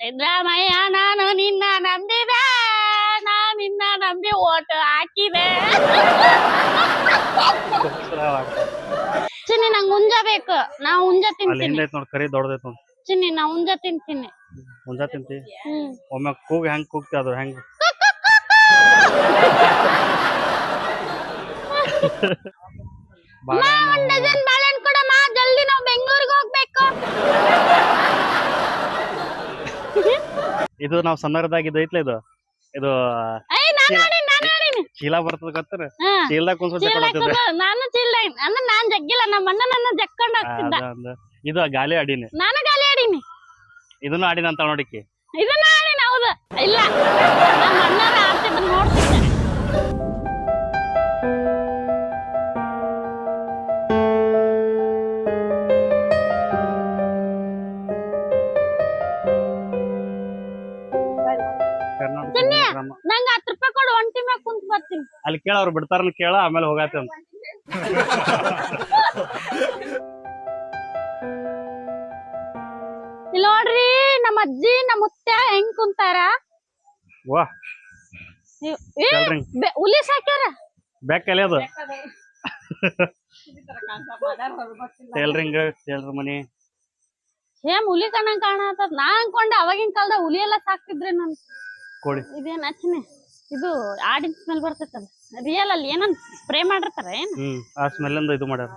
ಸಿದ್ದರಾಮಯ್ಯ ನಾನು ನಿನ್ನ ನಂಬಿದೆ, ನಿನ್ನ ನಂಬಿ ಓಟ್ ಹಾಕಿದೆ. ಚಿನ್ನಿ ನಂಗ್ ಹುಂಜ ಬೇಕು, ನಾ ಹುಂಜ ತಿಂತೀನಿ. ನೋಡಿ ಕರಿ ದೊಡ್ಡದೈತ್ ನೋಡಿ ಚಿನ್ನಿ ನಾ ಹುಂಜ ತಿಂತೀನಿ. ಹುಂಜ ತಿಂತಿ? ಒಮ್ಮೆ ಕೂಗ್ ಹೆಂಗ್ ಕೂಗ್ತಿ ಅದು ಹೆಂಗ್? ಒಂದ್ ಡಜನ್ ಬಾಳೆಹಣ್ಣು ಕೊಡಮ್ಮ, ಜಲ್ದಿ ನಾವು ಬೆಂಗಳೂರಿಗೆ ಹೋಗ್ಬೇಕು. ಇದು ನಾವ್ ಸಣ್ಣರದಾಗ ಇದೈತ್ಲ ಇದು ಇದು ಚೀಲ ಬರ್ತದ ಗೊತ್ತರ? ಚೀಲದಾಗ ಕುಂದ್ಸ ನಾನು ಚೀಲ ಅಂದ್ರೆ ನಾನ್ ಜಗ್ಗಿಲ್ಲ, ನಮ್ಮ ಅಣ್ಣ ನನ್ನ ಜಕ್ಕೊಂಡ್ ಹೋಗ್ತಿದ್ದ. ಇದು ಗಾಲಿ ಆಡಿನಿ, ನಾನು ಗಾಲಿ ಆಡಿನಿ. ಇದನ್ನು ಆಡಿನ ಅಂತ ನೋಡಿಕಿ. ಇದನ್ನ ಆಡಿನ? ಹೌದು. ಇಲ್ಲ, ನಮ್ಮ ಅಣ್ಣರ ಆಡ್ತಿದ್ರು ನೋಡ್ತಿದ್ದೆ. ನಂಗೆ 10 ರೂಪಾಯಿ ಕೊಡು, ಒಂಟಿ ಮ್ಯಾಗ ಕುಂತ ಬರ್ತೀನಿ. ಅಲ್ಲಿ ಕೇಳ, ಅವ್ರು ಬಿಡ್ತಾರ ಕೇಳ, ಆಮೇಲೆ ಹೋಗಾತ ಅಂತ. ಇಲ್ಲಿ ನೋಡ್ರಿ ನಮ್ಮ ಅಜ್ಜಿ ನಮ್ಮ ಮುತ್ಯ ಹೆಂಗ್ ಕುಂತಾರ. ಹುಲಿ ಸಾಕ್ಯಾರ. ಬೆಕ್ಕಲ್ಲಿ ಅದು ಟೇಲರಿಂಗ್ ಮನಿ ಸೇಮ್ ಹುಲಿ ಕಣ್ಣಂಗ್ ಕಾಣತದ. ನಾ ಅನ್ಕೊಂಡೆ ಅವಾಗಿನ ಕಾಲದ ಹುಲಿ ಎಲ್ಲಾ ಸಾಕ್ತಿದ್ರೆ ನನ್ ಕೋಳಿ. ಇದೇನ್ ಹಚ್ಚನೆ ಇದು ಆಡಿನ ಸ್ಮೆಲ್ ಬರ್ತೈತಲ್ಲ, ರಿಯಲ್ ಅಲ್ಲಿ ಏನನ್ ಸ್ಪ್ರೇ ಮಾಡಿರ್ತಾರ ಏನ್? ಆ ಸ್ಮೆಲ್ ಇಂದ ಇದು ಮಾಡ್ಯಾರ.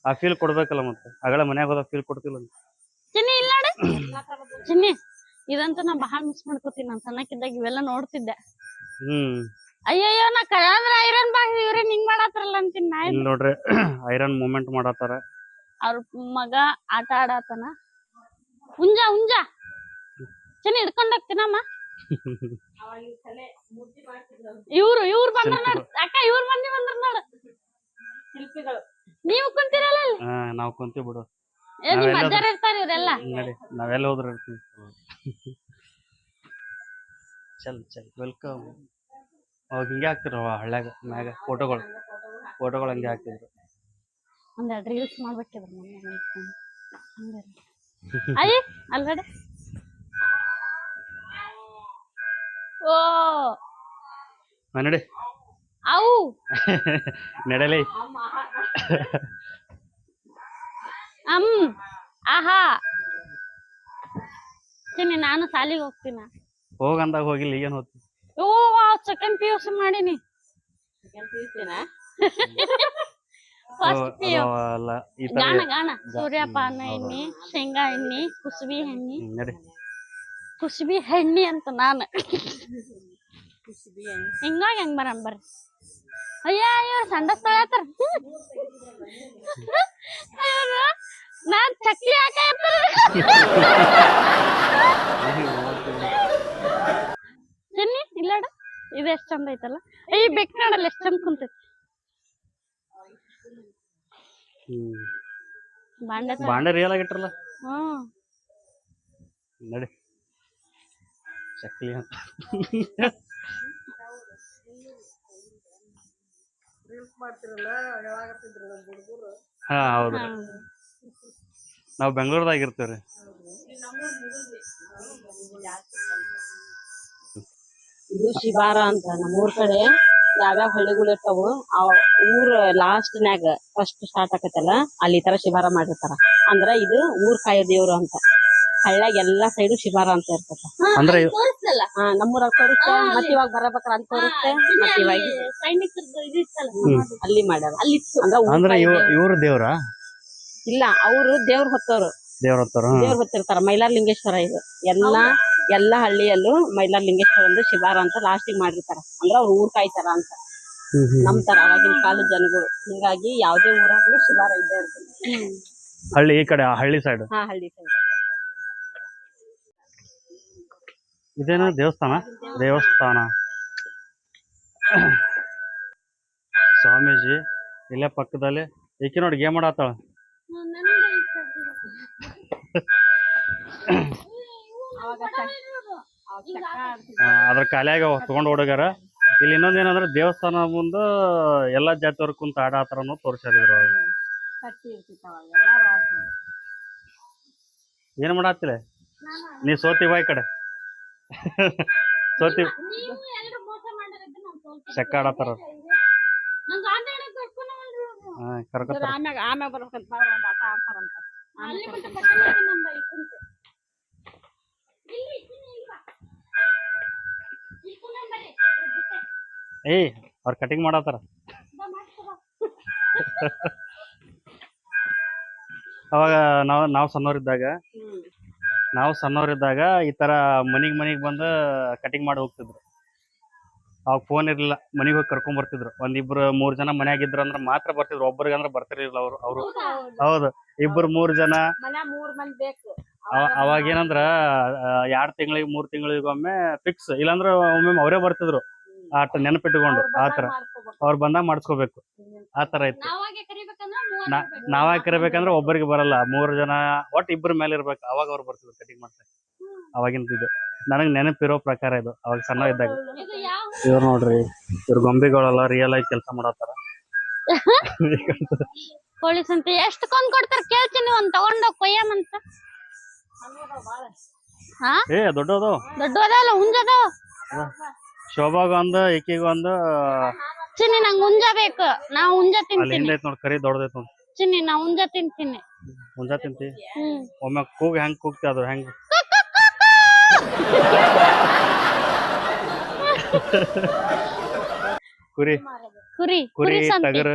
ಆ ಫೀಲ್ ಕೊಡ್ಬೇಕಲ್ಲ, ಮತ್ತೆ ಅಗಳ ಮನ್ಯಾಗ ಹೋದ ಫೀಲ್ ಕೊಡ್ತಿಲ್ಲ. ಚಿನ್ನಿ ಇಲ್ಲ ಚಿನ್ನಿ, ಇದಂತೂ ನಾ ಬಹಳ ಮಿಸ್ ಮಾಡ್ಕೋತೀನಿ. ನಾನ್ ಸಣ್ಣಕ್ಕಿದ್ದಾಗ ಇವೆಲ್ಲ ನೋಡ್ತಿದ್ದೆ. ಅಯ್ಯಯ್ಯೋ, ನಾ ಕಳಂದ್ರ ಐರನ್ ಬಾಗ್ ಇವ್ರೇನ್ ಹಿಂಗ್ ಮಾಡಾತ್ರಲ್ಲ ಅಂತೀನಿ. ನಾ ಇಲ್ಲಿ ನೋಡ್ರಿ ಐರನ್ ಮೂವ್ಮೆಂಟ್ ಮಾಡತ್ತಾರ. ಅವ್ರ ಮಗ ಆಟ ಆಡತಾನ. ಹುಂಜ ಹುಂಜ ಚಿನ್ನಿ ಹಿಡ್ಕೊಂಡ್ ಹೋಗ್ತೀನಮ್ಮ. ಇವ್ರು ಬಂದ್ರ ನೋಡ್ ಅಕ್ಕ, ಇವ್ರ ಮಂದಿ ಬಂದ್ರ ನೋಡು ಶಿಲ್ಪಿಗಳು. ನೀವು ಕುಂತಿರಲ್ಲ? ನಾವ್ ಕುಂತೀವಿ ಬಿಡು. ನಿಮ್ ಅಜ್ಜಾರ ಇರ್ತಾರ ಇವ್ರೆಲ್ಲ. ನಾವೆಲ್ಲ ಹೋದ್ರ ಇರ್ತೀವಿ. ಚಲ್ ವೆಲ್ಕಮ್. ಅವಾಗ ಹಿಂಗೆ ಹಾಕ್ತಿರವ ಹಳ್ಳ್ಯಾಗ ಮ್ಯಾಗ ಫೋಟೋಗಳು ಹಂಗೆ ಹಾಕ್ತಿದ್ರು. ಒಂದೆರಡು ರೀಲ್ಸ್ ಮಾಡ್ಬೇಕಿದ್ರು. ಅಯ್ಯ ಅಲ್ಗಡೆ ಓ ನಡೆ ಅವು ನಡಲಿ. ಆಹಾ ಚಿನ್ನಿ, ನಾನು ಸಾಲಿಗೆ ಹೋಗ್ತೀನ. ಹೋಗಂದಾಗ ಹೋಗಿಲ್ಲ, ಈಗೇನ್ ಹೋಗ್ತೀನಿ. ಓ ಸೆಕೆಂಡ್ PUC ಮಾಡೀನಿ. ಗಾಣ ಸೂರ್ಯಪಾನ ಎಣ್ಣಿ, ಶೇಂಗಾ ಎಣ್ಣಿ, ಕುಸುಬಿ ಎಣ್ಣಿ ಅಂತ ನಾನು. ಹಿಂಗಾಗಿ ಹೆಂಗ್ ಬರಂ ಬರ್ರಿ. ಅಯ್ಯ ಸಂಡಸ್ ತೊಳ್ಯಾತಾರ. ನಾನ್ ಚಕ್ಲಿ ಹಾಕ ಚಿನ್ನಿ ಇಲ್ಲಡ, ಇದು ಎಷ್ಟ್ ಚಂದ ಐತಲ್ಲ. ಈ ಬೆಕ್ ನೋಡಲ್ಲ ಎಷ್ಟ್ ಚಂದ ಕುಂತೈತಿ. ಬಾಂಡೆ ರಿಯಲ್ ಆಗಿಟ್ರಲ್ಲ. ನಡಿ ಚಕ್ಲಿ ಅಂತ. ಹಾ ಹೌದ್ರಿ, ನಾವ್ ಬೆಂಗಳೂರದಾಗ ಇರ್ತೇವ್ರಿ. ಇದು ಶಿಬಾರ ಅಂತ ನಮ್ಮೂರ್ ಕಡೆ ಯಾವ್ಯಾವ ಹಳ್ಳಿಗಳು ಇರ್ತಾವು ಆ ಊರ್ ಲಾಸ್ಟ್ ನ್ಯಾಗ ಫಸ್ಟ್ ಸ್ಟಾರ್ಟ್ ಆಕತ್ತಲ್ಲ, ಅಲ್ಲಿ ತರ ಶಿಬಾರ ಮಾಡಿರ್ತಾರ. ಅಂದ್ರ ಇದು ಊರ್ ಕಾಯೋ ದೇವ್ರು ಅಂತ. ಹಳ್ಳ್ಯಾಗ ಎಲ್ಲಾ ಸೈಡು ಶಿಬಾರ ಅಂತ ಇರ್ತದ. ನಮ್ಮೂರಾಗ ತೋರಿಸ್ತೆ, ಮತ್ ಇವಾಗ ಬರಬೇಕಾರ ಅಂತ ತೋರಿಸ್ತೆ. ಮತ್ ಇವಾಗ ಅಲ್ಲಿ ಮಾಡ್ಯಾರ. ಅಲ್ಲಿ ಅಂದ್ರೆ ಇವ್ರ ದೇವ್ರ ಇಲ್ಲ, ಅವರು ದೇವ್ರ ಹೊತ್ತಿರ್ತಾರ. ಮೈಲಾರ ಲಿಂಗೇಶ್ವರ ಇದು ಎಲ್ಲಾ ಹಳ್ಳಿಯಲ್ಲೂ ಮೈಲಾರ ಲಿಂಗೇಶ್ವರ ಒಂದು ಶಿಬಾರ ಅಂತ ಲಾಸ್ಟಿಗೆ ಮಾಡಿರ್ತಾರ. ಅಂದ್ರ ಅವ್ರ ಊರ್ ಕಾಯ್ತಾರ ಅಂತ ನಂಬ್ತಾರ ಅವಾಗಿನ ಕಾಲದ ಜನಗಳು. ಹಿಂಗಾಗಿ ಯಾವ್ದೇ ಊರಾಗ್ಲೂ ಶಿಬಾರ ಇದ್ದೇ ಇರ್ತದೆ. ಹಳ್ಳಿ ಈ ಕಡೆ ಹಳ್ಳಿ ಸೈಡ್. ಹಳ್ಳಿ ಸೈಡ್. ಇದೇನು ದೇವಸ್ಥಾನ ಸ್ವಾಮೀಜಿ ಇಲ್ಲೇ ಪಕ್ಕದಲ್ಲಿ. ಈಕಿ ನೋಡಿ ಗೇಮ್ ಆಡತ್ತಾಳ. ಅದ್ರ ಕಾಲಿಯಾಗ ತಗೊಂಡ್ ಓಡೋಗ್ಯಾರ. ಇಲ್ಲಿ ಇನ್ನೊಂದ್ ಏನಂದ್ರೆ ದೇವಸ್ಥಾನ ಮುಂದ ಎಲ್ಲಾ ಜಾತಿಯವ್ರ ಕುಂತ ಆಡಾತಾರ ಅನ್ನೋದು ತೋರ್ಸಾರಿದ್ರು. ಏನ್ ಮಾಡತ್ತಿಲ್ಲ? ನೀ ಸೋತಿವ ಈ ಕಡೆ ಸೋತಿ ನೀವು ಎಲ್ರು ಮೋಸ ಮಾಡಿರೋದು ನಾವು ಸೋಲ್ತೀವಿ. ಚೆಕ್ಕಾಡತ್ತಾರ ನಂಗ್ ಆಟಾಡ ಕರ್ಕೊಂಡವಲ್ರಿ ಅವ್ರು. ಕರ್ಕೊತಾರ ಆಮ್ಯಾಗ ಬರ್ಬೇಕಂತ ಬಾರ ಒಂದ್ ಆಟ ಆಡ್ತಾರಂತ. ಅಲ್ಲಿ ಮತ್ತೆ ಪಕ್ಕದಲ್ಲಿ ನಮ್ಮ ಬೈ ಕುಂತೆ. ಇಲ್ಲಿ ಇಲ್ವಾ? ಇಲ್ಲಿ ಕುಂದ್ರಂಬರ್ರಿ. ಏಯ್ ಅವ್ರ ಕಟಿಂಗ್ ಮಾಡತ್ತಾರ ಬಾ ಮಾಡ್ಕೊ. ಅವಾಗ ನಾವು ಸಣ್ಣವರಿದ್ದಾಗ ಈ ತರ ಮನಿಗ್ ಬಂದು ಕಟಿಂಗ್ ಮಾಡಿ ಹೋಗ್ತಿದ್ರು. ಅವಾಗ ಫೋನ್ ಇರ್ಲಿಲ್ಲ, ಮನಿಗ್ ಹೋಗಿ ಕರ್ಕೊಂಡ್ ಬರ್ತಿದ್ರು. ಒಂದಿಬ್ರು 3 ಜನ ಮನ್ಯಾಗಿದ್ರ ಅಂದ್ರ ಮಾತ್ರ ಬರ್ತಿದ್ರು, ಒಬ್ಬರಿಗೆ ಅಂದ್ರೆ ಬರ್ತಿರ್ಲಿಲ್ಲ ಅವ್ರು. ಹೌದು, 2-3 ಜನ. ಮನ್ಯಾಗ 3 ಮಂದಿ ಬೇಕು. ಅವಾಗ ಏನಂದ್ರ 2 ತಿಂಗಳಿಗೆ 3 ತಿಂಗಳಿಗೊಮ್ಮೆ ಫಿಕ್ಸ್, ಇಲ್ಲಾಂದ್ರ ಒಮ್ಮೆ ಅವರೇ ಬರ್ತಿದ್ರು ಆಟ ನೆನಪಿಟ್ಟುಕೊಂಡು. ಆತರ ಅವ್ರು ಬಂದಾಗ ಮಾಡಿಸ್ಕೋಬೇಕು, ಆತರ ಇತ್ತು. ನಾವಾಗೆ ಕರಿಬೇಕಂದ್ರೆ 30 ನಾವಾಗ ಕರಿಬೇಕಂದ್ರೆ ಒಬ್ಬರಿಗೆ ಬರಲ್ಲ, 3 ಜನ ಒಟ್ಟು 2 ಮೇಲೆ ಇರ್ಬೇಕು, ಅವಾಗ ಅವ್ರು ಬರ್ತಿದ್ರು ಕಟಿಂಗ್ ಮಾಡ್ತಾರೆ. ಅವಾಗಿಂದ ಇದು ನನಗ್ ನೆನಪಿರೋ ಪ್ರಕಾರ ಇದು, ಅವಾಗ ಸಣ್ಣ ಇದ್ದಾಗ. ಇದು ಯಾವ ಇವ್ರು ನೋಡ್ರಿ, ಇವ್ರ ಗೊಂಬೆಗಳೆಲ್ಲ ರಿಯಲ್ ಆಗಿ ಕೆಲಸ ಮಾಡತ್ತಾರ. ಕೋಳಿ ಸಂತೆ ಎಷ್ಟು ಕೊಂದ್ ಕೊಡ್ತಾರ ಕೇಳ್ತೀನಿ, ಒಂದ್ ತಗೊಂಡೋಗ್ ಕೊಯ್ಯಮಂತ. ಹಾ ದೊಡ್ಡದು ದೊಡ್ಡದಲ್ಲ ಹುಂಜದವ. ಶೋಭಾಗೊಂದು ಈಕಿಗೊಂದು. ಚಿನ್ನಿ ನಂಗ್ ಹುಂಜ ಬೇಕು, ನಾ ಹುಂಜ ಅಲ್ಲಿ ತಿಂತೀನಿ. ಹಿಂದೆ ಐತ್ ನೋಡಿ, ಕರಿ ದೊಡ್ಡದೈತ್ ನೋಡಿ. ಚಿನ್ನಿ ನಾ ಹುಂಜ ತಿಂತೀನಿ. ಮುಂಜಾ ತಿಂತಿ ಒಮ್ಮೆ ಹೆಂಗ್ ಕೂಗ್ತಿ ಅದು ಹೆಂಗ್ ಕುರಿ ಕುರಿ ಕುರಿ ಸಂತೆ. ಟಗರ್.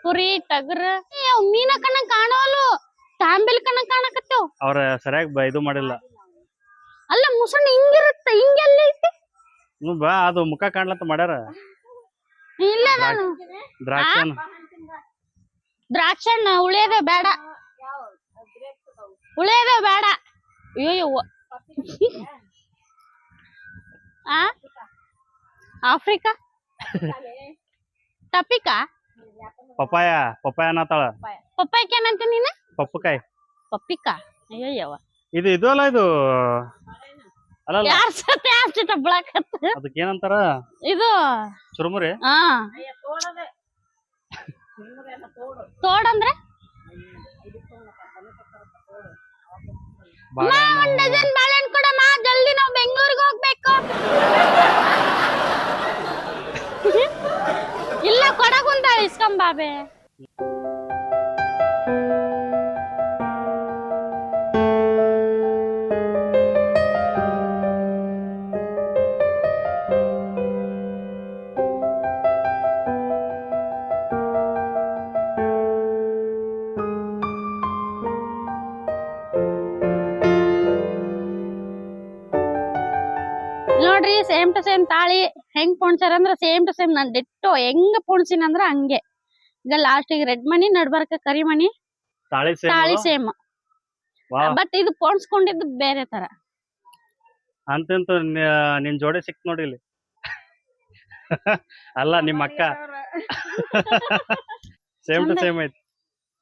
ಕುರಿ ಟಗರ್ ಮೀನ ಕಣ್ಣ ಕಾಣವಲ್ಲು, ತಾಂಬಿಲ್ ಕಣ್ಣ ಕಾಣಕತ್ತೇವ್. ಅವ್ರ ಸರಿಯಾಗಿ ಇದು ಮಾಡಿಲ್ಲ. ಅಲ್ಲ ಮುಸಣ್ಣ ಹಿಂಗಿರುತ್ತೆ, ಹಿಂಗೆಲ್ಲ ಐತಿ. ಬಾ, ಅದು ಮುಖ ಕಾಣ್ಲತ್ತ ಮಾಡ್ಯಾರ. ಇಲ್ಲ ನಾನು ದ್ರಾಕ್ಷಣ್ಣ ಉಳಿಯೋದ ಬೇಡ, ಉಳಿಯೋದ ಬೇಡ. ಅಯ್ಯೋ ಆ ಆಫ್ರಿಕಾ ಟಪಿಕಾ ಪಪ್ಪಾಯ ಅನ್ನತಾಳ. ಪಪ್ಪಾಯ್ಕ ಏನಂತ ನೀನ? ಪಪ್ಪಕಾಯಿ ಪಪ್ಪಿಕಾ. ಅಯ್ಯವ್ವ ಇದು ಅಲ್ಲ, ಇದು ಅಲ್ಲ ಯಾರ್ ಸತಿ ಆಸ್ತಿತ ಬಳಕತ್ತ. ಅದಕ್ಕೆ ಏನಂತಾರ? ಇದು ಚುರುಮುರಿ. ಹಾ ತೋಡಂದ್ರೆ ಒಂದ್ ಡಜನ್ ಬಾಳೆಹಣ್ಣು ಕೊಡಮ್ಮ, ಜಲ್ದಿ ನಾವ್ ಬೆಂಗಳೂರಿಗೆ ಹೋಗ್ಬೇಕು. ಇಲ್ಲ ಕೊಡಗುಂತ ಇಸ್ಕೊಂಬಾಬೆ. ನೋಡ್ರಿ ಸೇಮ್ ಟು ಸೇಮ್ ತಾಳಿ ಹೆಂಗ್ ಪೋಣ್ಸ್ಯಾರ ಅಂದ್ರ ಸೇಮ್ ಟು ಸೇಮ್ ನಾನ್ ಡಿಟ್ಟೋ ಹೆಂಗ್ ಪೋಣ್ಸಿನ ಅಂದ್ರ ಹಂಗೆ. ಈಗ ಲಾಸ್ಟಿಗೆ ರೆಡ್ ಮನಿ, ನಡ್ಬರ್ಕ ಕರಿ ಮನಿ, ತಾಳಿ ಸೇಮ್. ಬಟ್ ಇದು ಪೋಣ್ಸ್ಕೊಂಡಿದ್ದು ಬೇರೆ ತರ. ಅಂತಂತ ನಿನ್ ಜೋಡಿ ಸಿಕ್ತ್ ನೋಡಿ ಇಲ್ಲಿ. ಅಲ್ಲ ನಿಮ್ಮ ಅಕ್ಕ ಸೇಮ್ ಟು ಸೇಮ್ ಐತಿ.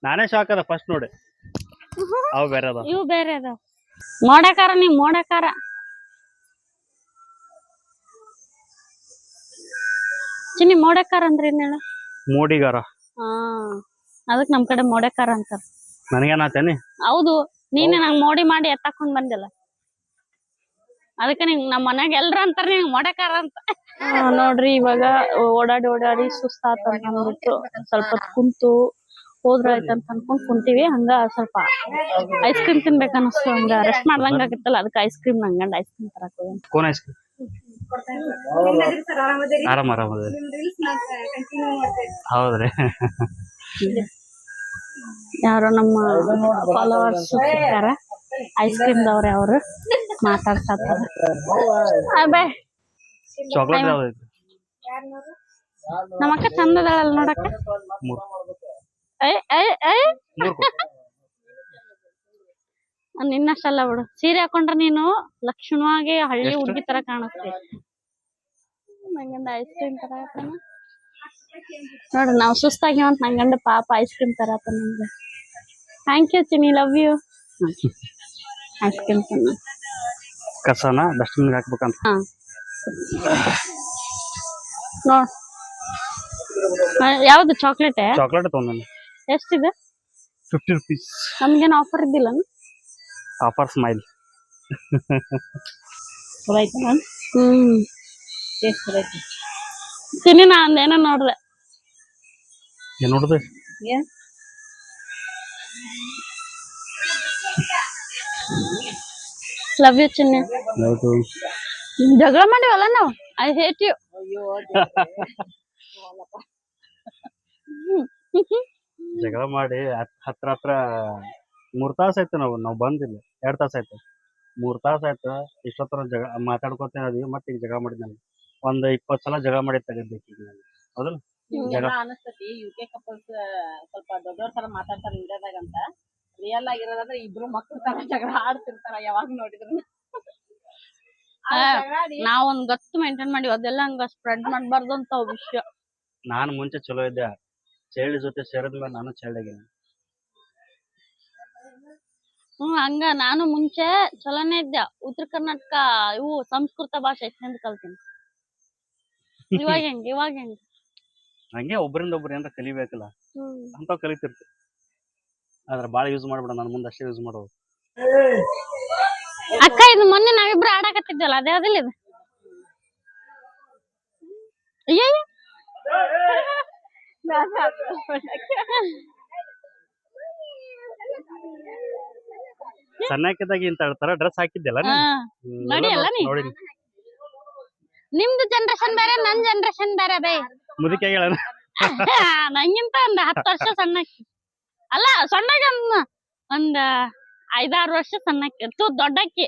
ನಾನೇ ಶಾಕ್ ಅದ ಫಸ್ಟ್ ನೋಡಿ. ಅವು ಬೇರೆ ಅದ, ಇವು ಬೇರೆ ಅದಾವ. ಮೋಡಕಾರ ನೀವ್ ಮೋಡಕಾರ. ಚಿನ್ನಿ ಮೋಡಕಾರ ಅಂದ್ರೆ ಏನ್ ಹೇಳ? ಮೂಡಿಗಾರ. ಹಾ ಅದಕ್ ನಮ್ ಕಡೆ ಮೋಡಕಾರ ಅಂತಾರ. ನನಗೇನಾತೇನಿ? ಹೌದು, ನೀನೆ ನಂಗ್ ಮೋಡಿ ಮಾಡಿ ಎತ್ತಾಕೊಂಡ್ ಬಂದಿಲ್ಲ, ಅದಕ್ಕೆ ನಿಂಗ್ ನಮ್ ಮನ್ಯಾಗ ಎಲ್ರ ಅಂತಾರ ನಿಂಗ್ ಮೋಡಕಾರ ಅಂತ. ನೋಡ್ರಿ ಇವಾಗ ಓಡಾಡಿ ಸುಸ್ತಾತ ಅಂತ ಅಂದ್ಬಿಟ್ಟು ಸ್ವಲ್ಪ ಹೊತ್ತು ಕುಂತು ಹೋದ್ರ ಆಯ್ತಂತ ಅನ್ಕೊಂಡ್ ಕುಂತೀವಿ. ಹಂಗ ಸ್ವಲ್ಪ ಐಸ್ ಕ್ರೀಮ್ ತಿನ್ಬೇಕ ಅನಸ್ತು, ಹಂಗ ರೆಸ್ಟ್ ಮಾಡ್ದಂಗ ಆಗಿತ್ತಲ್ಲ, ಅದಕ್ಕೆ ಐಸ್ ಕ್ರೀಮ್ ನಂಗಂಡ ಐಸ್ ಕ್ರೀಮ್ ತರಕ್ ಹೋಗಿ. Cone ice cream. ಆರಾಮ ಹೌದ್ರಿ. ಯಾರೋ ನಮ್ಮ ಫಾಲೋವರ್ಸ್ ಸಿಗ್ತಾರ, ಐಸ್ ಕ್ರೀಮ್ ದವ್ರೆ ಅವ್ರು ಮಾತಾಡ್ಸತ್ತಾರ. ಚಾಕ್ಲೇಟ್ ಯಾವ್ದೈತಿ? ನಮ್ಮ ಅಕ್ಕ ಚಂದ ಅದಾಳಲ್ಲ ನೋಡಕ್ಕ. ನಿನ್ನಷ್ಟಲ್ಲ ಬಿಡು, ಸೀರೆ ಹಾಕೊಂಡ್ರ ನೀನು ಲಕ್ಷಣವಾಗಿ ಹಳ್ಳಿ ಹುಡುಗಿ ತರ ಕಾಣಿಸ್ತಿ. ನಂಗಂಡ ಐಸ್ ಕ್ರೀಮ್ ತರ ನೋಡ್ರಿ, ನಾವ್ ಸುಸ್ತಾಗಿವಂತ ನಂಗಂಡ ಪಾಪ ಐಸ್ ಕ್ರೀಮ್ ತರ ನಮ್ಗೆ. Thank you Chinni, love you. Ice cream ಕಸನ ಡಸ್ಟ್ಬಿನ್ ಹಾಕ್ಬೇಕಂತ. ಹಾ ನೋಡ್, ಯಾವ್ದು ಚಾಕ್ಲೇಟ್? ಚಾಕ್ಲೇಟ್ ತಗೊಂಡ್ ಎಷ್ಟಿದೆ? 50 ರೂಪೀಸ್. ನಮ್ಗೇನು ಆಫರ್ ಇದ್ದಿಲ್ಲ? Offer smile. ಚಲೋ ಐತನ ಟೇಸ್ಟ್ ಚಲೋ ಐತಿ ತಿನ್ನಿ ನಾ ಅಂದೇನೋ ನೋಡ್ದೆ ಏನ್ ನೋಡ್ದೆ ಏನ್ ಲವ್ ಯು ಚಿನ್ನಿ ಹೌದು ಜಗಳ ಮಾಡಿವಲ್ಲ ನಾವು ಐ ಹೇಟ್ ಯು ಅಯ್ಯೋ ಜಗಳ ಮಾಡಿ ಹತ್ರ 3 ತಾಸ ಆಯ್ತು ನಾವ್ ಬಂದಿಲ್ಲ 2 ತಾಸ ಆಯ್ತು 3 ತಾಸ ಆಯ್ತು ಇಷ್ಟೊತ್ತರ ಜಗಳ ಮಾತಾಡ್ಕೊತ ಅದೀವಿ ಮತ್ತೆ ಈಗ ಜಗಳ ಮಾಡಿದ್ ನಾನು ಒಂದ್ 20 ಸಲ ಜಗಳ ಮಾಡಿ ತೆಗಿಬೇಕು ಈಗ ನಾನು ಹೌದಲ್ಲ ನಿಮ್ಗೆಲ್ಲ ಅನಸ್ತತಿ ಯುಕೆ ಕಪಲ್ಸ್ ಸ್ವಲ್ಪ ದೊಡ್ಡವ್ರ ತರ ಮಾತಾಡ್ತಾರ ವಿಡಿಯೋದಾಗ ಅಂತ ರಿಯಲ್ ಆಗಿರೋದಂದ್ರೆ ಇಬ್ರು ಮಕ್ಳ ತರ ಜಗಳ ಆಡ್ತಿರ್ತಾರ ಯಾವಾಗ ನೋಡಿದ್ರು ನಾವೊಂದ್ ಗತ್ತು ಮೇಂಟೈನ್ ಮಾಡಿ ಅದೆಲ್ಲ ಹಂಗ ಸ್ಪ್ರೆಡ್ ಮಾಡ್ಬಾರ್ದು ಅಂತ ವಿಷಯ ನಾನು ಮುಂಚೆ ಚಲೋ ಇದ್ದೆ ಚೇಳಿ ಜೊತೆ ಸೇರಿದ್ಮೇಲೆ ನಾನು ಚೇಳಾಗಿನಿ ಹಂಗ ನಾನು ಮುಂಚೆ ಚಲೋನೇ ಇದ್ದೆ ಉತ್ತರ ಕರ್ನಾಟಕ ಇವು ಸಂಸ್ಕೃತ ಭಾಷೆ ಚಂದ ಕಲ್ತೀನಿ ಇವಾಗ ಹೆಂಗ್ ಹಂಗೆ ಒಬ್ಬರಿಂದ ಒಬ್ರು ಏನಾರ ಕಲಿಬೇಕಲ್ಲ ಅಂತಾವ್ ಕಲಿತಿರ್ತಿ ಆದ್ರೆ ಬಾಳ ಯೂಸ್ ಮಾಡ್ಬೇಡ ನನ್ನ ಮುಂದೆ ಅಷ್ಟೇ ಯೂಸ್ ಮಾಡೋದು ಅಕ್ಕ ಇದು ಮೊನ್ನೆ ನಾವಿಬ್ರು ಆಡಾಕತ್ತಿದ್ವಲ್ಲ ಅದೇ ಅದಿಲ್ಲ ಇದು ಅಯ್ಯೋ ಸಣ್ಣಕ್ಕಿದ್ದಾಗ ಇಂತ ತರ ಡ್ರೆಸ್ ಹಾಕಿದ್ದೆಲ್ಲ ನೋಡಿ ಅಲ್ಲ ನೀ ನೋಡಿ ನಿಮ್ದು ಜನರೇಷನ್ ಬೇರೆ ನನ್ ಜನರೇಷನ್ ಬೇರೆ ಬೇ ಮುದುಕಿ ಹೇಳ ನಂಗಿಂತ ಒಂದ್ 10 ವರ್ಷ ಸಣ್ಣಕ್ಕಿ ಅಲ್ಲ ಸಣ್ಣಗೆ ಒಂದ್ 5-6 ವರ್ಷ ಸಣ್ಣಕ್ಕಿ ದೊಡ್ಡಕ್ಕಿ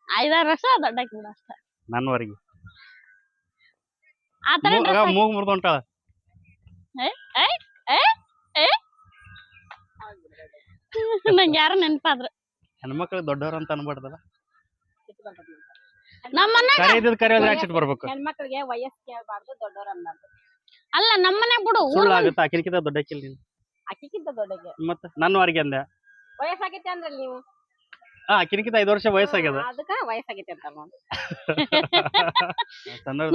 5-6 ವರ್ಷ ದೊಡ್ಡಕ್ಕಿ ಬಿಡ ಅಷ್ಟ ನನ್ವರೆಗೆ ಆತರ ಮೂಗ್ ಮುರ್ದೊಂಟಾಳ ನಂಗೆ ಯಾರು ನೆನಪಾದ್ರ ಹೆಣ್ಮಕ್ಳು ದೊಡ್ಡವ್ರ ಅಂತ ಅನ್ಬಾರ್ದಲ್ಲ ನಮ್ಮನ್ನ ಕರೆಯೋದ್ರೆ ಆಕ್ಸಿಟ್ ಬರ್ಬೇಕು ಹೆಣ್ಮಕ್ಳಿಗೆ ವಯಸ್ಸು ಕೇಳಬಾರ್ದು ದೊಡ್ಡವ್ರ ಅನ್ಬಾರ್ದು ಅಲ್ಲ ನಮ್ಮನೆ ಬಿಡು ಸುಳ್ಳು ಆಗುತ್ತೆ ಆಕಿನಕಿಂತ ದೊಡ್ಡಕ್ಕಿಲ್ಲ ನೀನು ಅಕ್ಕಿಕ್ಕಿಂತ ದೊಡ್ಡಗೆ ಮತ್ತೆ ನನ್ವರೆಗೆ ಅಂದೆ ವಯಸ್ಸಾಗೈತೆ ಅಂದ್ರಲ್ಲ ನೀವು ಆಕಿನಕಿಂತ 5 ವರ್ಷ ವಯಸ್ಸಾಗ್ಯದ ಅದಕ್ಕ ವಯಸ್ಸಾಗೈತೆ ಅಂತ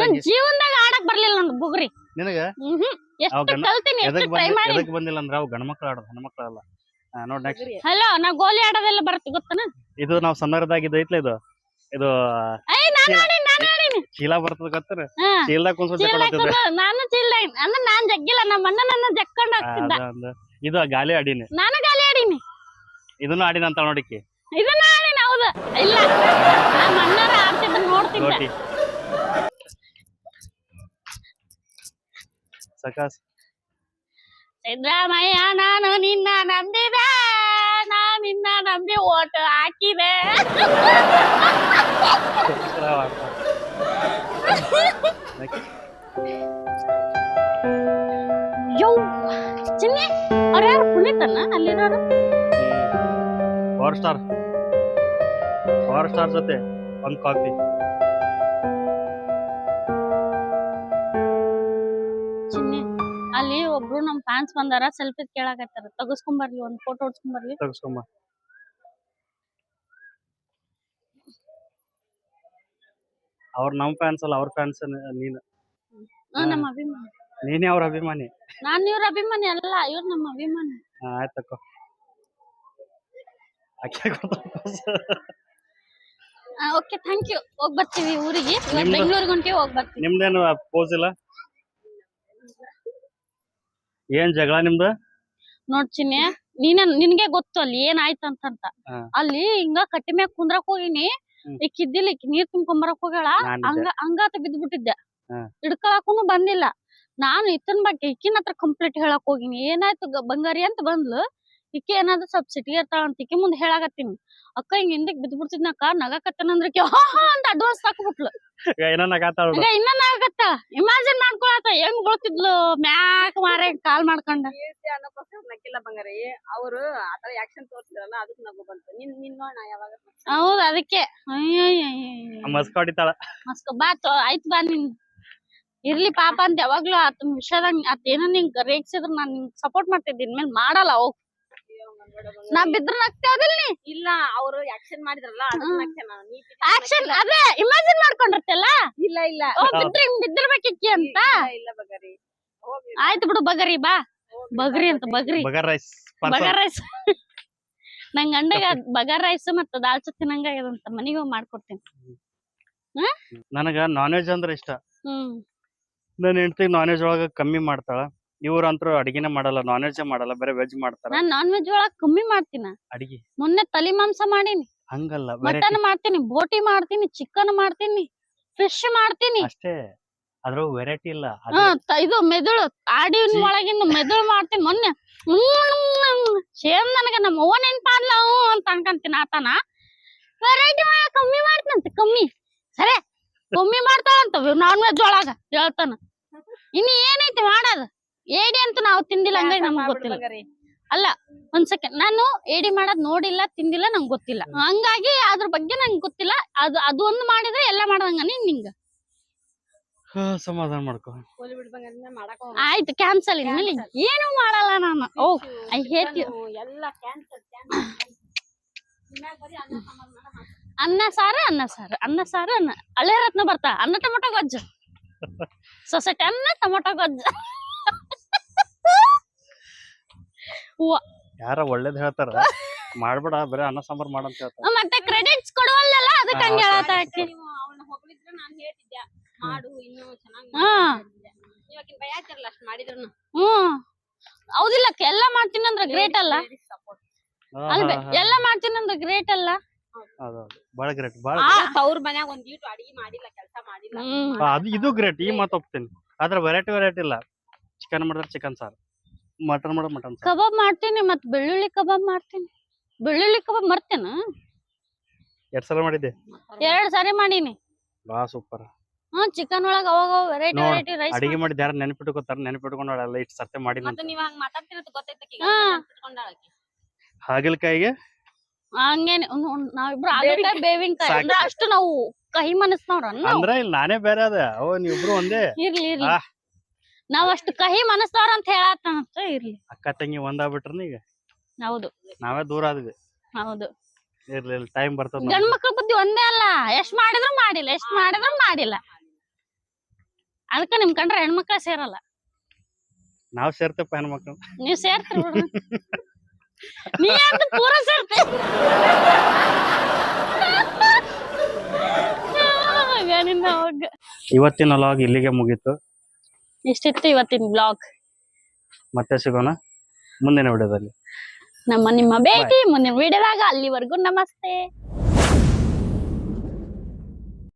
ನನ್ ಜೀವನದಾಗ ಆಡಕ್ ಬರ್ಲಿಲ್ಲ ನಂದು ಬುಗ್ರಿ ನಿನಗ ಎಷ್ಟು ಕಲ್ತೀನಿ ಎಷ್ಟು ಟ್ರೈ ಮಾಡಿ ಎದಕ್ ಬಂದಿಲ್ಲ ಅಂದ್ರ ಅವ್ ಗಂಡ್ಮಕ್ಳು ಆಡೋದು ಹೆಣ್ಮಕ್ಳು ಅಲ್ಲ ನೋಡ್ ನೆಕ್ಸ್ಟ್ ಹಲೋ ನಾ ಗೋಲಿ ಆಡೋದೆಲ್ಲ ಬರುತ್ತೆ ಗೊತ್ತನ ಇದು ನಾವ್ ಸಣ್ಣರದಾಗ ಇದೈತ್ಲ ಇದು ಚೀಲ ಬರ್ತದ ಗೊತ್ತರ ಚೀಲದಾಗ ಕುಂತ್ಕೊಂಡು ನಾನು ಚೀಲ ಅಂದ್ರೆ ನಾನ್ ಜಗ್ಗಿಲ್ಲ ನಮ್ಮ ಅಣ್ಣ ನನ್ನ ಜಕ್ಕೊಂಡ್ ಹೋಗ್ತಿದ್ದ ಇದು ಗಾಲಿ ಆಡಿನಿ ನಾನು ಗಾಲಿ ಆಡೀನಿ ಇದನ್ನು ಆಡಿನ ಅಂತ ನೋಡಿಕೆ ಇದನ್ನ ಆಡಿನ ಹೌದು ಇಲ್ಲ ನಮ್ಮ ಅಣ್ಣರ ಆಡ್ತಿದ್ದ ನೋಡ್ತಿದ್ದೆ ಸಕಾಸ್ ಸಿದ್ದರಾಮಯ್ಯ ನಾನು ನಿನ್ನ ನಂಬಿದೆ ನಿನ್ನ ನಂಬಿ ಓಟ್ ಹಾಕಿದೆ ಚಿನ್ನಿ ಅವ್ರ ಯಾರು ಪುನೀತನ ಅಲ್ಲಿರೋರು ಪವರ್ ಸ್ಟಾರ್ ಜೊತೆ ಒಂದ್ ಕಾಫಿ ಚಿನ್ನಿ ಅಲ್ಲಿ ಒಬ್ರು ನಮ್ ಫ್ಯಾನ್ಸ್ ಬಂದಾರ ಸೆಲ್ಫಿ ಕೇಳಾಕತ್ತಾರ ತಗಸ್ಕೊಂಬರ್ಲಿ ಒಂದ್ ಫೋಟೋ ಹೊಡ್ಸ್ಕೊಂಬರ್ಲಿ ತಗಸ್ಕೊಂಬ ಅವ್ರ ನಮ್ ಫ್ಯಾನ್ಸ್ ಅಲ್ಲ ಅವ್ರ ಫ್ಯಾನ್ಸ್ ನೀನು ನಮ್ಮ ಅಭಿಮಾನಿ ನೀನೇ ಅವ್ರ ಅಭಿಮಾನಿ ನಾನ್ ಇವ್ರ ಅಭಿಮಾನಿ ಅಲ್ಲ ಇವ್ರ ನಮ್ಮ ಅಭಿಮಾನಿ ಆಯ್ತಕ್ಕ ಓಕೆ ಥ್ಯಾಂಕ್ ಯು ಹೋಗ್ ಬರ್ತೀವಿ ಊರಿಗೆ ಬೆಂಗಳೂರಿಗೆ ಹೊಂಟಿವಿ ಹೋಗ್ ಬರ್ತೀವಿ ನಿಮ್ದೇನು ಪೋಸ್ ಇಲ್ಲ ಏನ್ ಜಗಳ ನಿಮ್ದು ನೋಡ್ ಚಿನ್ನಿ ನಿನ್ಗೆ ಗೊತ್ತು ಅಲ್ಲಿ ಏನಾಯ್ತಂತ ಅಲ್ಲಿ ಹಿಂಗ ಕಟ್ಟಿ ಮ್ಯಾಗ ಕುಂದ್ರಕ್ ಹೋಗಿನಿ ಈಗ ಇದ್ದಿಲ್ಲ ಈಗ ನೀರ್ ತುಂಬ್ಕೊಂಬರಕ್ ಹೋಗ್ಯಾಳ ಹಂಗಾತ ಬಿದ್ಬಿಟ್ಟಿದ್ದೆ ಹಿಡ್ಕೊಳಕ್ಕೂನು ಬಂದಿಲ್ಲ ನಾನು ಇತ್ತನ್ ಬಗ್ಗೆ ಇಕ್ಕಿನ ಹತ್ರ ಕಂಪ್ಲೀಟ್ ಹೇಳಕ್ ಹೋಗಿನಿ ಏನಾಯ್ತು ಬಂಗಾರಿ ಅಂತ ಬಂದ್ಲು ಇಕ್ಕಿ ಏನಾದ್ರು ಸ್ವಲ್ಪ ಸಿಟಿಗೆ ಇರ್ತಾಳ ಅಂತ ಇಕ್ಕಿ ಮುಂದೆ ಹೇಳಾಕತ್ತೀನಿ ಅಕ್ಕ ಹಿಂಗ್ ಹಿಂದಕ್ ಬಿದ್ಬಿಡ್ತಿದ್ನಕ್ಕ ನಗಕತ್ತನಂದ್ರ ಅಂತ ಅಡ್ವಾನ್ಸ್ ಹಾಕ್ಬಿಟ್ಲು ಇನ್ನ ನಗತ್ತ ಇಮ್ಯಾಜಿನ್ ಮಾಡ್ಕೊಳತ್ತ ಹೆಂಗ್ ಗೊತ್ತಿದ್ಲು ಮ್ಯಾಕ್ ಮಾರೇ ಕಾಲ್ ಮಾಡ್ಕೊಂಡ ನಕ್ಕಿಲ್ಲ ಬಂಗಾರಿ ಅವ್ರು ಆತರ ಆಕ್ಷನ್ ತೋರ್ಸಿದ್ರಲ್ಲ ಅದಕ್ಕೆ ನಗು ಬಂತು ನಿನ್ ನೋಡ ಯಾವಾಗ ಹೌದ್ ಅದಕ್ಕೆ ಬಾ ಆಯ್ತು ಬಾ ನಿನ್ ಇರ್ಲಿ ಪಾಪ ಅಂತ ಯಾವಾಗ್ಲೂ ಆತನ ವಿಷಯದಾಗ ಅದೇನೋ ನಿಂಗ್ ರೇಗ್ಸಿದ್ರ ನಾನ್ ನಿಂಗ್ ಸಪೋರ್ಟ್ ಮಾಡ್ತಿದ್ದೀನಿ ಇನ್ಮೇಲೆ ಮಾಡಲ್ಲ ಹೋಗ್ ನಾ ಬಿದ್ರ ನಗ್ತೇವದಿಲ್ಲ ನೀ ಇಲ್ಲ ಅವ್ರು ಆಕ್ಷನ್ ಮಾಡಿದ್ರಲ್ಲ ಆಕ್ಷನ್ ಅದೇ ಇಮ್ಯಾಜಿನ್ ಮಾಡ್ಕೊಂಡಿರ್ತಲ್ಲ ಇಲ್ಲ ಇಲ್ಲ ಬಿದ್ದಿರ್ಬೇಕಿಕ್ಕಿ ಅಂತ ಇಲ್ಲ ಬಗರಿ ಆಯ್ತು ಬಿಡು ಬಗರಿ ಬಾ ಬಗರಿ ಅಂತ ಬಗರಿ ಬಗರ್ ರೈಸ್ ನಂಗ್ ಗಂಡಗ ಬಗಾರ್ ರೈಸ್ ಮತ್ತ ದಾಲ್ ಚುಕ್ಕಿ ತಿನ್ನಂಗಾಗ್ಯದಂತ ಮನಿಗ್ ಹೋಗಿ ಮಾಡ್ಕೊಡ್ತೀನಿ. ನನಗ ನಾನ್ ವೆಜ್ ಅಂದ್ರ ಇಷ್ಟ. ಹ್ಮ್ ನನ್ನ ಹೆಂಡತಿ ನಾನ್ ವೆಜ್ ಒಳಗ ಕಮ್ಮಿ ಮಾಡ್ತಾಳ. ಇವ್ರಂತ್ರು ಅಡಿಗೆನೆ ಮಾಡಲ್ಲ, ನಾನ್ ವೆಜ್ ಮಾಡಲ್ಲ, ಬರೀ ವೆಜ್ ಮಾಡ್ತಾರ. ನಾನ್ ನಾನ್ ವೆಜ್ ಒಳಗ್ ಕಮ್ಮಿ ಮಾಡ್ತೀನ. ಅಡಿಗೆ ಮೊನ್ನೆ ತಲಿ ಮಾಂಸ ಮಾಡೀನಿ, ಹಂಗಲ್ಲ, ಮಟನ್ ಮಾಡ್ತೀನಿ, ಬೋಟಿ ಮಾಡ್ತೀನಿ, ಚಿಕನ್ ಮಾಡ್ತೀನಿ, ಫಿಶ್ ಮಾಡ್ತೀನಿ. ಅಷ್ಟೇ, ಅದ್ರ ವೆರೈಟಿ ಇಲ್ಲ. ಇದು ಮೆದುಳು ಆಡಿನ ಒಳಗಿನ ಮೆದುಳು ಮಾಡ್ತೀನಿ. ಮೊನ್ನೆ ಸೇಮ್ ನನಗ ನಮ್ಮ ಅವ್ವ ನೆನ್ಪಾದ್ಲ ಅಂತ ಅನ್ಕಂತೀನಿ. ಆತನ ವೆರೈಟಿ ಕಮ್ಮಿ ಮಾಡ್ತಂತ, ಕಮ್ಮಿ ಸರಿ ಕಮ್ಮಿ ಮಾಡ್ತಾಳಂತ ನಾನ್ ವೆಜ್ ಒಳಗ ಹೇಳ್ತಾನ. ಇನ್ನು ಏನೈತಿ ಮಾಡೋದು? ಏಡಿ ಅಂತ ನಾವು ತಿಂದಿಲ್ಲ, ಹಂಗಾಗಿ ನಮ್ಗ್ ಗೊತ್ತಿಲ್ಲ. ಅಲ್ಲ ಒಂದ್ ಸೆಕೆಂಡ್, ನಾನು ಏಡಿ ಮಾಡೋದ್ ನೋಡಿಲ್ಲ, ತಿಂದಿಲ್ಲ, ನಂಗೆ ಗೊತ್ತಿಲ್ಲ. ಹಂಗಾಗಿ ಅದ್ರ ಬಗ್ಗೆ ನಂಗೆ ಗೊತ್ತಿಲ್ಲ. ಅದು ಒಂದು ಮಾಡಿದ್ರೆ ಎಲ್ಲ ಮಾಡ್ದಂಗ ನಿಂಗ. ಸಮಾಧಾನ ಮಾಡ್ಕೊ. ಆಯ್ತು, ಕ್ಯಾನ್ಸಲ್. ಇನ್ಮೇಲೆ ಏನು ಮಾಡಲ್ಲ ನಾನು. ಓ ಐ ಹೇಟ್ ಯು. ಅನ್ನ ಸಾರು, ಅನ್ನ ಸಾರು, ಅನ್ನ ಸಾರು, ಅನ್ನ ಹಳೆ ರತ್ನ ಬರ್ತಾ ಅನ್ನ ಟೊಮೊಟೊ ಗೊಜ್ಜು, ಸೊಸೈಟಿ ಅನ್ನ ಟೊಮೊಟೊ ಗೊಜ್ಜು. ಯಾರ ಒಳ್ಳೇದ್ ಹೇಳ್ತಾರ, ಮಾಡ್ಬೇಡ ಬರೀ ಅನ್ನ ಸಾಂಬಾರ್ ಮಾಡಂತ ಹೇಳ್ತಾರ. ಮತ್ತೆ ಕ್ರೆಡಿಟ್ಸ್ ಕೊಡುವಲ್ಲ, ಅದಕ್ಕೆ ಹಂಗೆ ಹೇಳತ್ತ ಆಕಿ. ಹೌದಿಲ್ಲ, ಎಲ್ಲಾ ಮಾಡ್ತೀನಿ ಅಂದ್ರೆ ಗ್ರೇಟ್ ಅಲ್ಲ? ಅಲ್ವೇ, ಎಲ್ಲಾ ಮಾಡ್ತೀನಿ ಅಂದ್ರೆ ಗ್ರೇಟ್ ಅಲ್ಲ? ಬಾಳ ಗ್ರೇಟ್, ಬಾಳ. ಅವ್ರ ಮನ್ಯಾಗ ಒಂದೀಟು ಅಡಿಗೆ ಮಾಡಿಲ್ಲ, ಕೆಲಸ ಮಾಡಿಲ್ಲ. ಅದು ಇದು ಗ್ರೇಟ್, ಈ ಮಾತು ಒಪ್ತೀನಿ. ಆದ್ರೆ ವೆರೈಟಿ ಇಲ್ಲ. ಚಿಕನ್ ಮಾಡಿದ್ರೆ ಚಿಕನ್ ಸಾರು, ಮಟನ್ ಮಾಡಿದ್ರೆ ಮಟನ್ ಸಾರು. ಕಬಾಬ್ ಮಾಡ್ತೀನಿ, ಮತ್ ಬೆಳ್ಳುಳ್ಳಿ ಕಬಾಬ್ ಮಾಡ್ತೀನಿ. ಬೆಳ್ಳುಳ್ಳಿ ಕಬಾಬ್ ಮರ್ತೇನ? 2 ಸಲ ಮಾಡಿದ್ದೆ. 2 ಸಾರಿ ಮಾಡೀನಿ. ಬಾ ಸೂಪರ್. ಚಿಕನ್ ಒಳಗ ಅವಾಗ ವೆರೈಟಿ ರೈಸ್ ಅಡಿಗೆ ಮಾಡಿದ ಯಾರು ನೆನಪಿಟ್ಕೋತಾರ, ನೆನಪಿಟ್ಕೊಂಡಲ್ಲ ಇಷ್ಟು ಸರ್ತೆ ಮಾಡಿ. ಹಾಗಲಕಾಯಿಗೆ ಹಂಗೇನೆ ನಾವಿಬ್ರು ಹಾಗಲಕಾಯಿ ಬೇವಿನಕಾಯಿ ಅಂದ್ರೆ ಅಷ್ಟು ನಾವು ಕಹಿ ಮನಸ್ನವ್ರ ಅಂದ್ರೆ ಇಲ್ಲಿ ನಾನೇ ಬೇರೆ ಅದ, ಅವ ನೀವಿಬ್ರು ಒಂದೇ. ಇರ್ಲಿ ನಾವ್ ಅಷ್ಟು ಕಹಿ ಮನಸ್ನವ್ರ ಅಂತ ಹೇಳತ್ತ. ಇರ್ಲಿ, ಅಕ್ಕ ತಂಗಿ ಒಂದಾಗ್ಬಿಟ್ರನ ಈಗ. ಹೌದು, ನಾವೇ ದೂರ ಆದ್ವಿ. ಹೌದು. ಇರ್ಲಿ, ಟೈಮ್ ಬರ್ತದ. ಗಂಡ್ ಮಕ್ಳ ಬುದ್ಧಿ ಒಂದೇ ಅಲ್ಲ, ಎಷ್ಟ್ ಮಾಡಿದ್ರು ಮಾಡಿಲ್ಲ, ಎಷ್ಟ್ ಮಾಡಿದ್ರು ಮಾಡಿಲ್ಲ. ಅದಕ್ಕ ನಿಮ್ ಕಂಡ್ರೆ ಹೆಣ್ಮಕ್ಳ ಸೇರಲ್ಲ. ನಾವ್ ಸೇರ್ತೇಪ್ಪ ಹೆಣ್ಮಕ್ಳು. ನೀವ್ ಸೇರ್ತೀರಿ ಬಿಡ್ರಿ. ನೀ ಅಂತ ಪೂರ ಸೇರ್ತಿ. ಇವತ್ತಿನ ವ್ಲಾಗ್ ಇಲ್ಲಿಗೆ ಮುಗೀತು. ಇಷ್ಟಿತ್ತು ಇವತ್ತಿನ ಬ್ಲಾಗ್. ಮತ್ತೆ ಸಿಗೋಣ ಮುಂದಿನ ವಿಡಿಯೋದಲ್ಲಿ. ನಿಮ್ಮ ಭೇಟಿ ಮುಂದಿನ ವಿಡಿಯೋದಾಗ. ಅಲ್ಲಿವರೆಗೂ ನಮಸ್ತೆ.